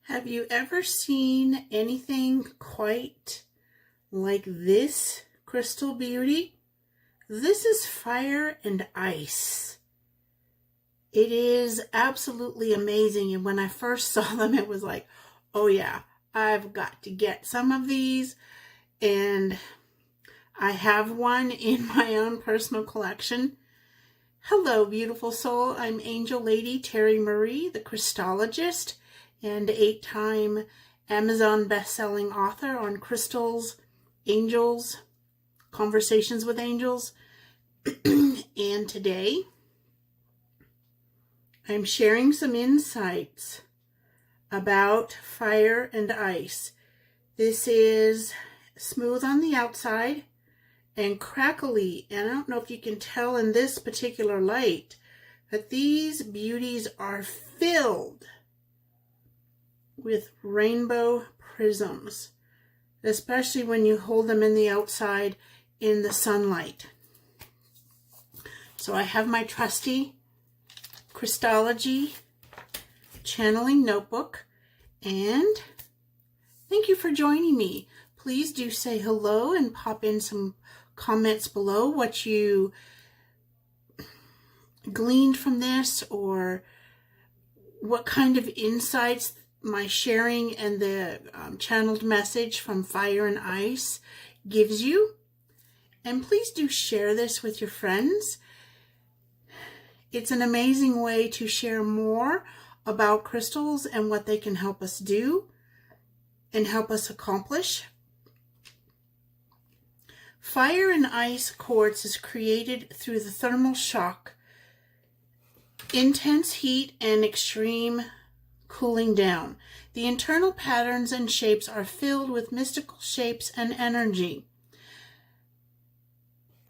Have you ever seen anything quite like this crystal beauty? This is fire and ice. It is absolutely amazing, and when I first saw them, it was like, oh yeah, I've got to get some of these, and I have one in my own personal collection. Hello, beautiful soul. I'm Angel Lady Terry Marie, the Crystologist, and 8-time Amazon best-selling author on crystals, angels, conversations with angels. And today, I'm sharing some insights about fire and ice. This is smooth on the outside and crackly, and I don't know if you can tell in this particular light, but these beauties are filled with rainbow prisms, especially when you hold them in the outside in the sunlight. So I have my trusty Crystology channeling notebook, and thank you for joining me. Please do say hello and pop in some comments below what you gleaned from this, or what kind of insights my sharing and the channeled message from Fire and Ice gives you. And please do share this with your friends. It's an amazing way to share more about crystals and what they can help us do and help us accomplish. Fire and ice quartz is created through the thermal shock, intense heat, and extreme cooling down. The internal patterns and shapes are filled with mystical shapes and energy.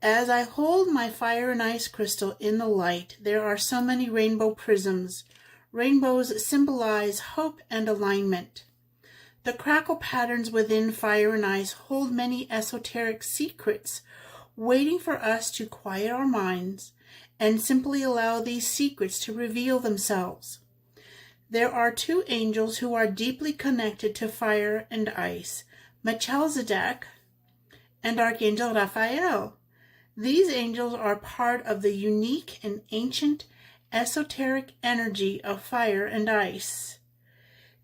As I hold my fire and ice crystal in the light, there are so many rainbow prisms. Rainbows symbolize hope and alignment. The crackle patterns within fire and ice hold many esoteric secrets, waiting for us to quiet our minds and simply allow these secrets to reveal themselves. There are two angels who are deeply connected to fire and ice, Melchizedek and Archangel Raphael. These angels are part of the unique and ancient esoteric energy of fire and ice.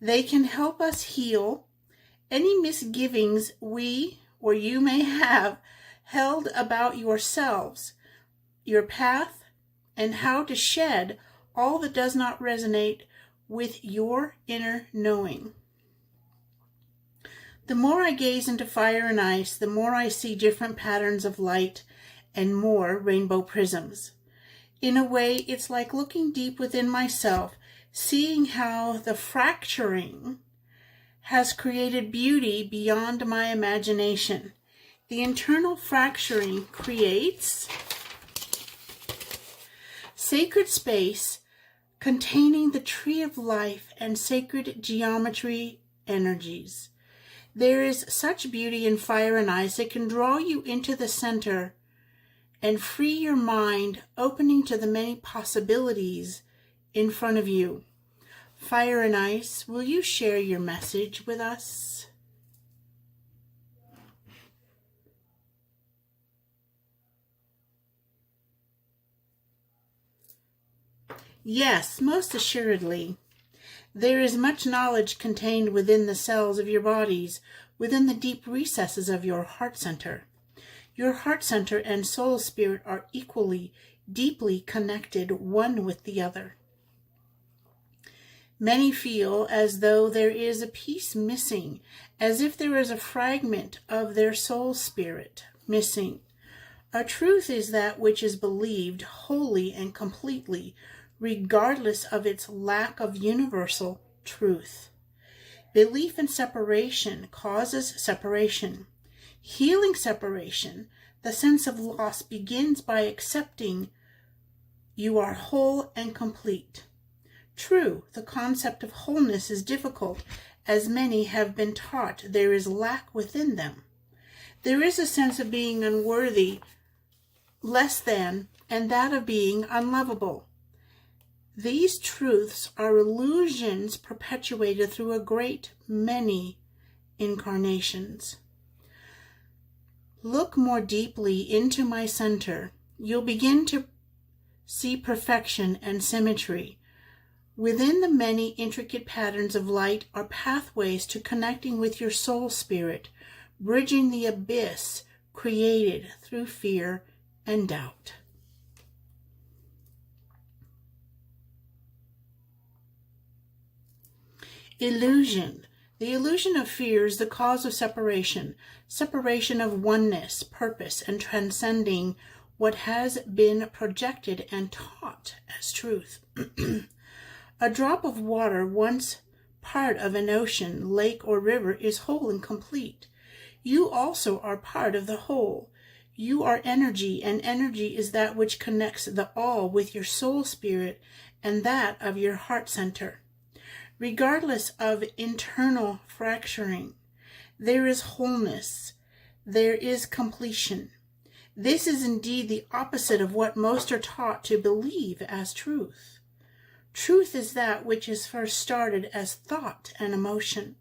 They can help us heal any misgivings we or you may have held about yourselves, your path, and how to shed all that does not resonate with your inner knowing. The more I gaze into fire and ice, the more I see different patterns of light and more rainbow prisms. In a way, it's like looking deep within myself, seeing how the fracturing has created beauty beyond my imagination. The internal fracturing creates sacred space containing the tree of life and sacred geometry energies. There is such beauty in fire and ice, it can draw you into the center and free your mind, opening to the many possibilities in front of you. Fire and ice, will you share your message with us? Yes, most assuredly. There is much knowledge contained within the cells of your bodies, within the deep recesses of your heart center. Your heart center and soul spirit are equally, deeply connected one with the other. Many feel as though there is a piece missing, as if there is a fragment of their soul spirit missing. A truth is that which is believed wholly and completely, regardless of its lack of universal truth. Belief in separation causes separation. Healing separation, the sense of loss, begins by accepting you are whole and complete. True, the concept of wholeness is difficult, as many have been taught there is lack within them. There is a sense of being unworthy, less than, and that of being unlovable. These truths are illusions perpetuated through a great many incarnations. Look more deeply into my center. You'll begin to see perfection and symmetry. Within the many intricate patterns of light are pathways to connecting with your soul spirit, bridging the abyss created through fear and doubt. Illusion. The illusion of fear is the cause of separation, separation of oneness, purpose, and transcending what has been projected and taught as truth. A drop of water, once part of an ocean, lake, or river, is whole and complete. You also are part of the whole. You are energy, and energy is that which connects the all with your soul spirit and that of your heart center. Regardless of internal fracturing, there is wholeness, there is completion. This is indeed the opposite of what most are taught to believe as truth. Truth is that which is first started as thought and emotion.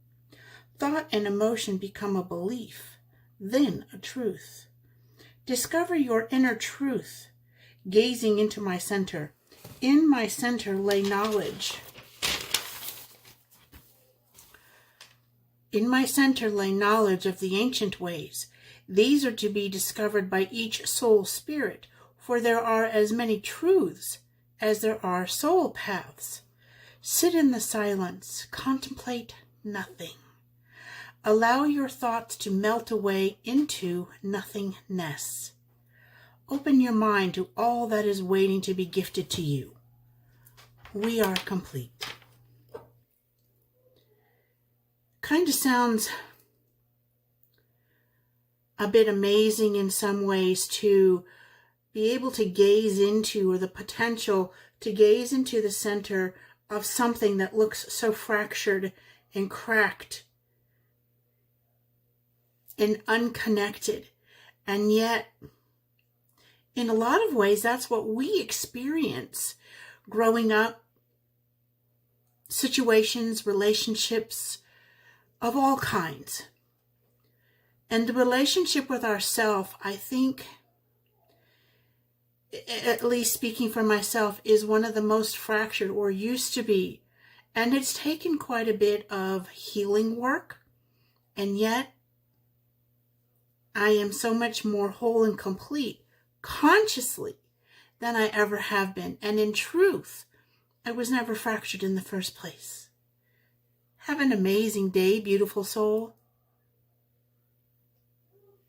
Thought and emotion become a belief, then a truth. Discover your inner truth, gazing into my center. In my center lay knowledge. In my center lay knowledge of the ancient ways. These are to be discovered by each soul spirit, for there are as many truths as there are soul paths. Sit in the silence, contemplate nothing. Allow your thoughts to melt away into nothingness. Open your mind to all that is waiting to be gifted to you. We are complete. Kind of sounds a bit amazing in some ways to be able to gaze into, or the potential to gaze into the center of something that looks so fractured and cracked and unconnected. And yet, in a lot of ways, that's what we experience growing up. Situations, relationships of all kinds. And the relationship with ourself, I think, at least speaking for myself, is one of the most fractured, or used to be. And it's taken quite a bit of healing work. And yet, I am so much more whole and complete consciously than I ever have been. And in truth, I was never fractured in the first place. Have an amazing day, beautiful soul.